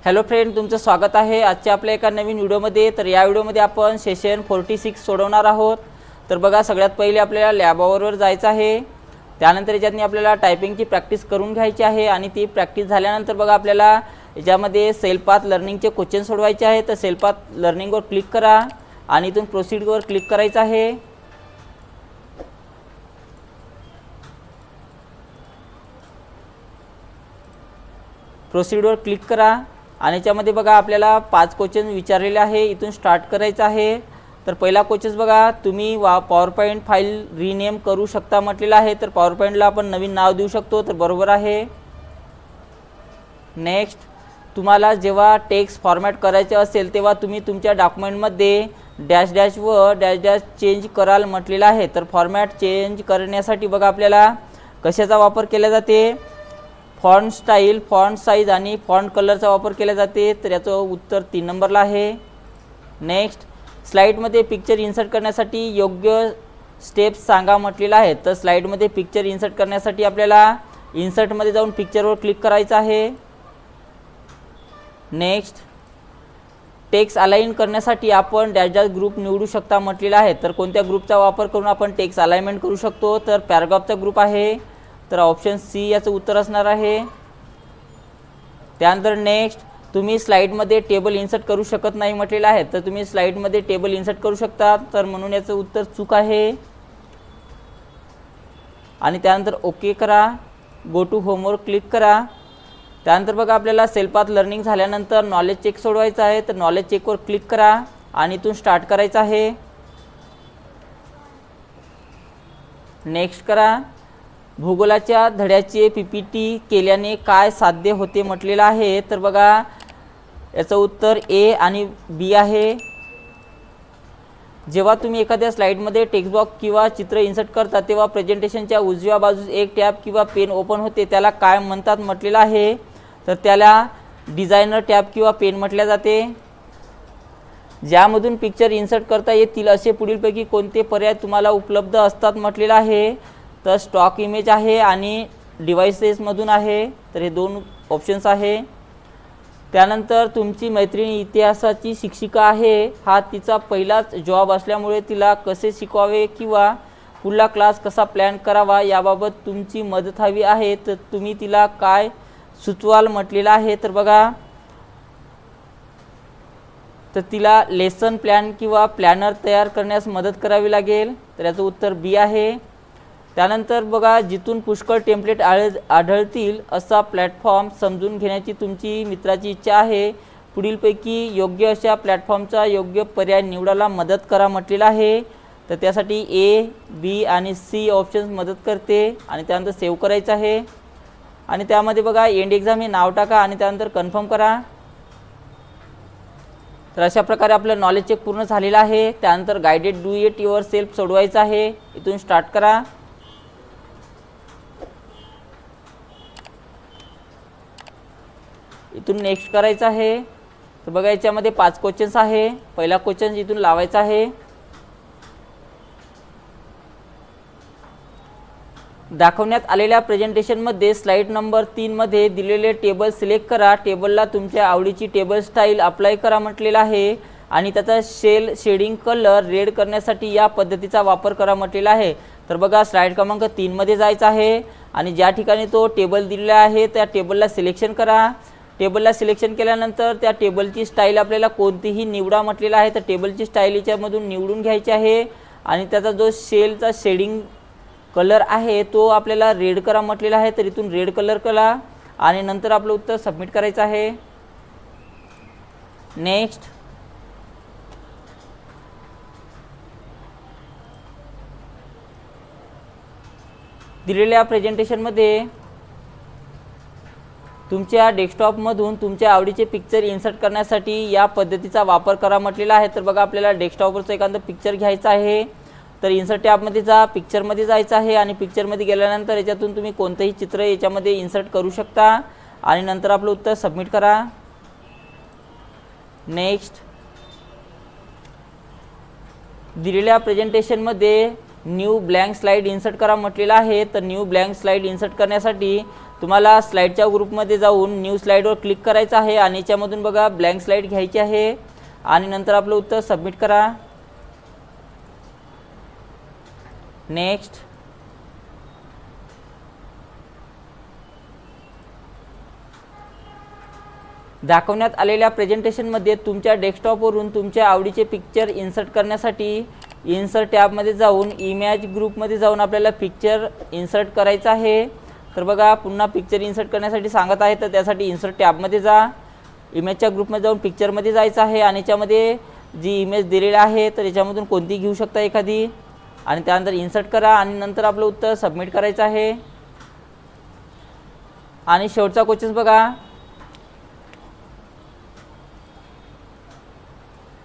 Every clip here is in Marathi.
हॅलो फ्रेंड, तुमचं स्वागत आहे आजच्या आपल्या एका नवीन व्हिडिओमध्ये। तर या व्हिडिओमध्ये आपण सेशन 46 सोडवणार आहोत। तर बघा, सगळ्यात पहिले आपल्याला लॅबवर जायचं आहे। त्यानंतर याच्यातनी आपल्याला टायपिंगची प्रॅक्टिस करून घ्यायची आहे आणि ती प्रॅक्टिस झाल्यानंतर बघा आपल्याला याच्यामध्ये सेल्फ पाथ लर्निंगचे क्वेश्चन सोडवायचे आहेत। तर सेल्फ पाथ लर्निंगवर क्लिक करा आणि इथून प्रोसीडवर क्लिक करायचं आहे। प्रोसीडवर क्लिक करा आणि याच्यामध्ये बघा आपल्याला 5 क्वेश्चन विचारलेले आहे। इथून स्टार्ट करायचं आहे। तर पहिला क्वेश्चन बघा, तुम्ही पॉवर पॉईंट फाईल रिनेम करू शकता म्हटलेलं आहे। तर पॉवर पॉईंटला आपण नवीन नाव देऊ शकतो, तर बरोबर आहे। नेक्स्ट, तुम्हाला जेव्हा टेक्स्ट फॉर्मॅट करायचे असेल तेव्हा तुम्ही तुमच्या डॉक्युमेंटमध्ये डॅश डॅश व डॅश डॅश चेंज कराल म्हटलेलं आहे। तर फॉर्मॅट चेंज करण्यासाठी बघा आपल्याला कशाचा वापर केला जाते? फॉन्ट स्टाईल, फॉन्ट साइज आणि फॉन्ट कलरचा वापर केला जाते। तर याचं उत्तर 3 नंबरला आहे। नेक्स्ट, स्लाइडमध्ये पिक्चर इन्सर्ट करण्यासाठी योग्य स्टेप्स सांगा म्हटलेलं आहे। तर स्लाइडमध्ये पिक्चर इन्सर्ट करण्यासाठी आपल्याला इन्सर्टमध्ये जाऊन पिक्चरवर क्लिक करायचं आहे। नेक्स्ट, टेक्स्ट अलाइन करण्यासाठी आपण डॅश डॅश ग्रुप निवडू शकता म्हटलेलं आहे। तर कोणत्या ग्रुपचा वापर करून आपण टेक्स्ट अलाइनमेंट करू शकतो? तर पॅराग्राफचा ग्रुप आहे। तर ऑप्शन सी याचं उत्तर असणार आहे। त्यानंतर नेक्स्ट, तुम्ही स्लाइडमध्ये टेबल इन्सर्ट करू शकत नाही म्हटलेलं आहे। तर तुम्ही स्लाइडमध्ये टेबल इन्सर्ट करू शकता, तर म्हणून याचं उत्तर चूक आहे। आणि त्यानंतर ओके करा, गो टू होमवर क्लिक करा। त्यानंतर बघा आपल्याला सेल्फ पाथ लर्निंग झाल्यानंतर नॉलेज चेक सोडवायचं आहे। तर नॉलेज चेकवर क्लिक करा आणि इथून स्टार्ट करायचं आहे। नेक्स्ट करा, भूगोलाच्या धड्याचे पीपीटी केल्याने काय साध्य होते म्हटलेलं आहे। तर बघा याचं उत्तर ए आणि बी आहे। जेव्हा तुम्ही एखाद्या स्लाइडमध्ये टेक्स्ट बॉक्स किंवा चित्र इन्सर्ट करता तेव्हा प्रेझेंटेशनच्या उजव्या बाजूस एक टॅब किंवा पेन ओपन होते, त्याला काय म्हणतात म्हटलेलं आहे? तर त्याला डिझायनर टॅब किंवा पेन म्हटले जाते। ज्यामधून पिक्चर इन्सर्ट करता येतील असे पुढीलपैकी कोणते पर्याय तुम्हाला उपलब्ध असतात म्हटलेलं आहे? तर स्टॉक इमेज आहे आणि डिव्हाइसेसमधून आहे। तर हे 2 ऑप्शन्स आहे। त्यानंतर तुमची मैत्रिणी इतिहासाची शिक्षिका आहे, हा तिचा पहिलाच जॉब असल्यामुळे तिला कसे शिकवावे किंवा पुढला क्लास कसा प्लॅन करावा याबाबत तुमची मदत हवी आहे। तर तुम्ही तिला काय सुचवाल म्हटलेलं आहे? तर बघा, तर तिला लेसन प्लॅन किंवा प्लॅनर तयार करण्यास मदत करावी लागेल। तर याचं उत्तर बी आहे। त्यानंतर बघा, जिथून पुष्कळ टेम्पलेट आढळतील असा प्लॅटफॉर्म समजून घेण्याची तुमची मित्राची इच्छा आहे। पुढीलपैकी योग्य अशा प्लॅटफॉर्मचा योग्य पर्याय निवडायला मदत करा म्हटलेलं आहे। तर त्यासाठी ए, बी आणि सी ऑप्शन्स मदत करते। आणि त्यानंतर सेव्ह करायचं आहे आणि त्यामध्ये बघा एंड एक्झाम हे नाव टाका आणि त्यानंतर कन्फर्म करा। तर अशा प्रकारे आपलं नॉलेज चेक पूर्ण झालेलं आहे। त्यानंतर guided do it yourself सोडवायचं आहे। इथून स्टार्ट करा। इथून नेक्स्ट करायचं आहे। तर बघा याच्यामध्ये 5 क्वेश्चन्स आहे। पहिला क्वेश्चन इथून लावायचा आहे। दाखवण्यात आलेल्या प्रेझेंटेशनमध्ये स्लाइड नंबर 3 मध्ये दिलेले टेबल सिलेक्ट करा। टेबलला तुमच्या आवडीची टेबल स्टाईल अप्लाय करा म्हटलेलं आहे आणि त्याचा शेडिंग कलर रेड करण्यासाठी या पद्धतीचा वापर करा म्हटलेला आहे। तर बघा स्लाइड क्रमांक 3 मध्ये जायचं आहे आणि ज्या ठिकाणी तो टेबल दिलेला आहे त्या टेबलला सिलेक्शन करा। टेबलला सिलेक्शन केल्यानंतर त्या टेबलची स्टाईल आपल्याला कोणतीही निवडा म्हटलेला आहे। तर टेबलची स्टाईल याच्यामधून निवडून घ्यायची आहे आणि त्याचा जो शेलचा शेडिंग कलर आहे तो आपल्याला रेड करा म्हटलेला आहे। तर इथून रेड कलर करा आणि नंतर आपलं उत्तर सबमिट करायचं आहे। नेक्स्ट, दिलेल्या प्रेझेंटेशनमध्ये तुमच्या डेस्कटॉपमधून तुमच्या आवडीचे पिक्चर इन्सर्ट करण्यासाठी या पद्धतीचा वापर करा म्हटलेला आहे। तर बघा आपल्याला डेस्कटॉपवरचं एखादं पिक्चर घ्यायचं आहे। तर इन्सर्ट टॅबमध्ये जा, पिक्चरमध्ये जायचं आहे आणि पिक्चरमध्ये गेल्यानंतर याच्यातून तुम्ही कोणतेही चित्र याच्यामध्ये इन्सर्ट करू शकता आणि नंतर आपलं उत्तर सबमिट करा। नेक्स्ट, दिलेल्या प्रेझेंटेशनमध्ये न्यू ब्लँक स्लाइड इन्सर्ट करा म्हटलेला आहे। तर न्यू ब्लँक स्लाइड इन्सर्ट करण्यासाठी तुम्हाला स्लाईडच्या ग्रुपमध्ये जाऊन न्यू स्लाईडवर क्लिक करायचं आहे आणि याच्यामधून बघा ब्लँक स्लाईड घ्यायची आहे आणि नंतर आपलं उत्तर सबमिट करा. नेक्स्ट. दाखवण्यात आलेल्या प्रेझेंटेशनमध्ये तुमच्या डेस्कटॉपवरून तुमच्या आवडीचे पिक्चर इन्सर्ट करण्यासाठी इन्सर्ट टॅबमध्ये जाऊन इमेज ग्रुपमध्ये जाऊन आपल्याला पिक्चर इन्सर्ट करायचं आहे. तर बघा पुन्हा पिक्चर इन्सर्ट करण्यासाठी सांगत आहे, तर त्यासाठी इन्सर्ट टॅबमध्ये जा, इमेजच्या ग्रुपमध्ये जाऊन पिक्चरमध्ये जायचं आहे आणि याच्यामध्ये जी इमेज दिलेली आहे तर याच्यामधून कोणती घेऊ शकता एखादी आणि त्यानंतर इन्सर्ट करा आणि नंतर आपलं उत्तर सबमिट करायचं आहे. आणि शेवटचा क्वेश्चन बघा.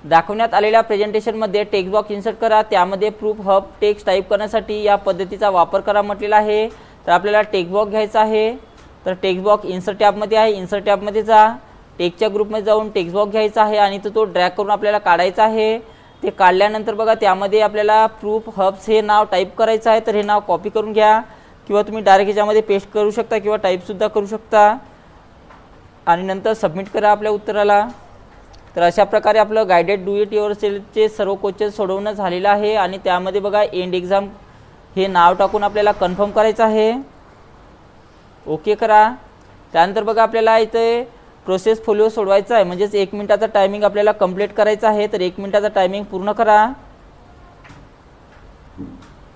दाखवण्यात आलेल्या प्रेझेंटेशनमध्ये टेक्स्ट बॉक्स इन्सर्ट करा, त्यामध्ये प्रूफ हब टेक्स्ट टाईप करण्यासाठी या पद्धतीचा वापर करा म्हटलेला आहे. तर आपल्याला टेक्स्ट बॉक्स घ्यायचा आहे. तर टेक्स्ट बॉक्स इन्सर्ट टॅबमध्ये आहे, इन्सर्ट टॅबमध्ये जा, टेक्स्टच्या ग्रुपमध्ये जाऊन टेक्स्ट बॉक्स घ्यायचा आहे आणि तो ड्रॅग करून आपल्याला काढायचा आहे. ते काढल्यानंतर बघा त्यामध्ये आपल्याला प्रूफ हब्स हे नाव टाईप करायचं आहे. तर हे नाव कॉपी करून घ्या किंवा तुम्ही डायरेक्ट याच्यामध्ये पेस्ट करू शकता किंवा टाईपसुद्धा करू शकता आणि नंतर सबमिट करा आपल्या उत्तराला. तर अशा प्रकारे आपलं गायडेड डू इट युअरसेल्फचे सर्व क्वेश्चन सोडवणं झालेलं आहे आणि त्यामध्ये बघा एंड एक्झाम हे नाव टाकून आपल्याला कन्फर्म करायचं आहे. ओके करा. त्यानंतर बघा आपल्याला इथे प्रोसेस फोलिओ सोडवायचा आहे, म्हणजेच 1 मिनिटाचा टायमिंग आपल्याला कंप्लीट करायचा आहे. तर 1 मिनिटाचा टायमिंग पूर्ण करा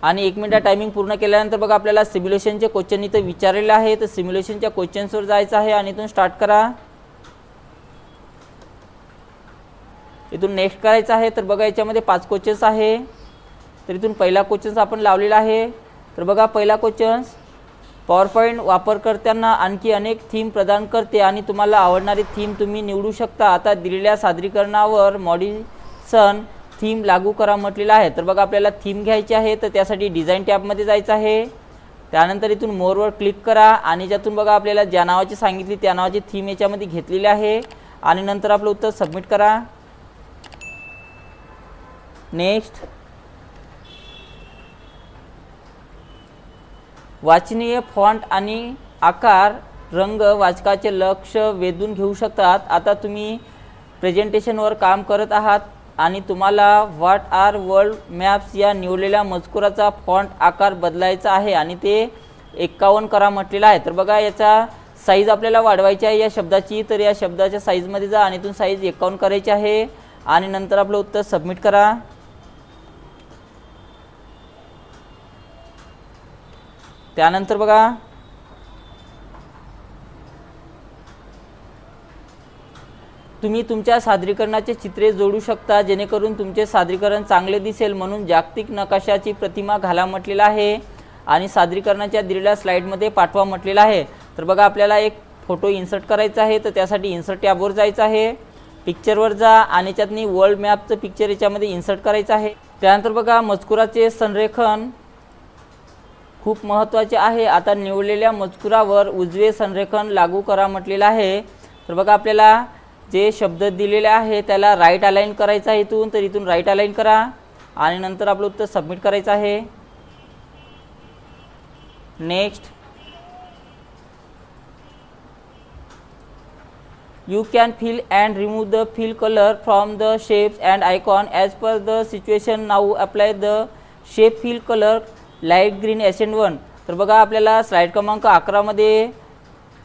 आणि 1 मिनिटा टायमिंग पूर्ण केल्यानंतर बघा आपल्याला सिम्युलेशनचे क्वेश्चन इथे विचारलेले आहे. तर सिम्युलेशनच्या क्वेश्चन्सवर जायचं आहे आणि इथून स्टार्ट करा. इथून नेक्स्ट करायचं आहे. तर बघा याच्यामध्ये 5 क्वेश्चन्स आहे. तर इथून पहिला क्वेश्चन्स आपण लावलेला आहे. तर बघा पहिला क्वेश्चन्स, पॉवरपॉईंट वापरकर्त्यांना आणखी अनेक थीम प्रदान करते आणि तुम्हाला आवडणारी थीम तुम्ही निवडू शकता. आता दिलेल्या सादरीकरणावर मॉडिसन थीम लागू करा म्हटलेलं आहे. तर बघा आपल्याला थीम घ्यायची आहे. तर त्यासाठी डिझाईन टॅबमध्ये जायचं आहे. त्यानंतर इथून मोरवर क्लिक करा आणि ज्यातून बघा आपल्याला ज्या नावाची सांगितली त्या नावाची थीम याच्यामध्ये घेतलेली आहे आणि नंतर आपलं उत्तर सबमिट करा. नेक्स्ट. वाचनीय फॉन्ट आणि आकार रंग वाचकाचे लक्ष वेधून घेऊ शकतात. आता तुम्ही प्रेझेंटेशनवर काम करत आहात आणि तुम्हाला व्हॉट आर वर्ल्ड मॅप्स या निवडलेल्या मजकुराचा फॉन्ट आकार बदलायचा आहे आणि ते 51 करा म्हटलेला आहे. तर बघा याचा साईज आपल्याला वाढवायची आहे या शब्दाची. तर या शब्दाच्या साईजमध्ये जा आणि इथून साईज 51 करायची आहे आणि नंतर आपलं उत्तर सबमिट करा. त्यानंतर बघा तुम्ही तुमच्या सादरीकरणाचे चित्रे जोडू शकता जेणेकरून तुमचे सादरीकरण चांगले दिसेल, म्हणून जागतिक नकाशाची प्रतिमा घाला म्हटलेला आहे आणि सादरीकरणाच्या दिलेल्या स्लाइडमध्ये पाठवा म्हटलेला आहे. तर बघा आपल्याला एक फोटो इन्सर्ट करायचा आहे. तर त्यासाठी इन्सर्ट टॅबवर जायचं आहे, पिक्चरवर जा आणि त्यातनी वर्ल्ड मॅपचं पिक्चर याच्यामध्ये इन्सर्ट करायचं आहे. त्यानंतर बघा मजकुराचे संरेखन खूप महत्त्वाचे आहे. आता निवडलेल्या मजकुरावर उजवे संरेखन लागू करा म्हटलेलं आहे. तर बघा आपल्याला जे शब्द दिलेले आहे त्याला राईट अलाइन करायचं आहे इथून. तर इथून राईट अलाइन करा आणि नंतर आपलं उत्तर सबमिट करायचं आहे. Next. You can fill and remove the fill color from the shapes and icon as per the situation. Now apply the shape fill color light green SN1. तर बघा आपल्याला स्लाइड क्रमांक 11 मध्ये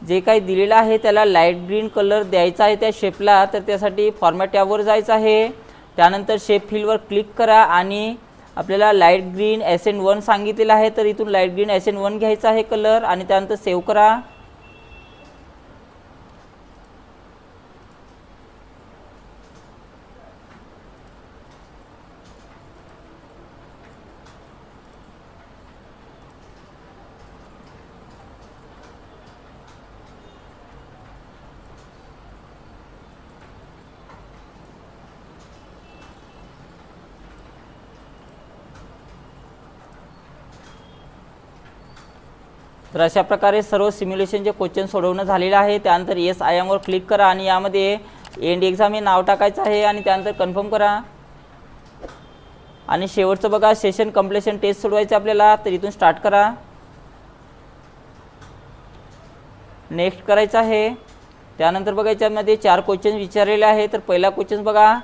जे काही दिलेलं आहे त्याला लाईट ग्रीन कलर द्यायचा आहे त्या शेपला. तर त्यासाठी फॉर्मॅट टॅबवर जायचं आहे. त्यानंतर शेप फिलवर क्लिक करा आणि आपल्याला लाईट ग्रीन SN1 सांगितलेलं आहे. तर इथून लाईट ग्रीन SN1 घ्यायचा आहे कलर आणि त्यानंतर सेव्ह करा. तर अशा प्रकारे सर्व सिम्युलेशनचे क्वेश्चन सोडवणं झालेलं आहे. त्यानंतर येस आय एमवर क्लिक करा आणि यामध्ये एंड एक्झाम हे नाव टाकायचं आहे आणि त्यानंतर कन्फर्म करा. आणि शेवटचं बघा सेशन कंप्लीशन टेस्ट सोडवायचं आपल्याला. तर इथून स्टार्ट करा. नेक्स्ट करायचं आहे। त्यानंतर बघा याच्यामध्ये 4 क्वेश्चन विचारलेले आहे। तर पहिला क्वेश्चन बघा,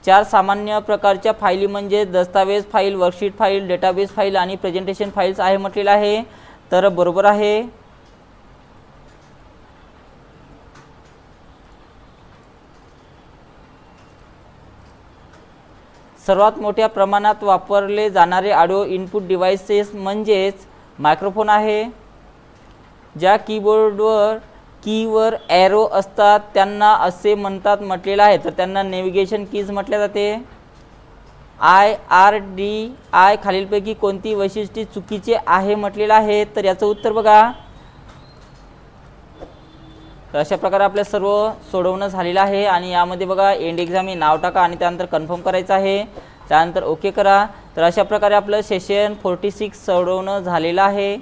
4 सामान्य प्रकारच्या फाईली म्हणजे दस्तावेज file, worksheet file, database file आणि प्रेझेंटेशन फाईल्स आहे म्हटलेलं आहे। तर बरोबर आहे। सर्वात मोठ्या प्रमाणात वापरले जाणारे ऑडिओ इनपुट डिव्हाइसेस म्हणजेच मायक्रोफोन आहे। ज्या कीबोर्डवर कीवर ॲरो असतात त्यांना असे म्हणतात म्हटलेलं आहे। तर त्यांना नेव्हिगेशन कीज म्हटले जाते। IRDI खालीलपैकी कोणती वैशिष्ट्ये चुकीचे आहे म्हटलेलं आहे। तर याचं उत्तर बघा। तर अशा प्रकारे आपल्या सर्व सोडवणं झालेलं आहे आणि यामध्ये बघा एंड एक्झाम हे नाव टाका आणि त्यानंतर कन्फर्म करायचं आहे, त्यानंतर ओके करा। तर अशा प्रकारे आपलं सेशन 46 सोडवणं झालेलं आहे।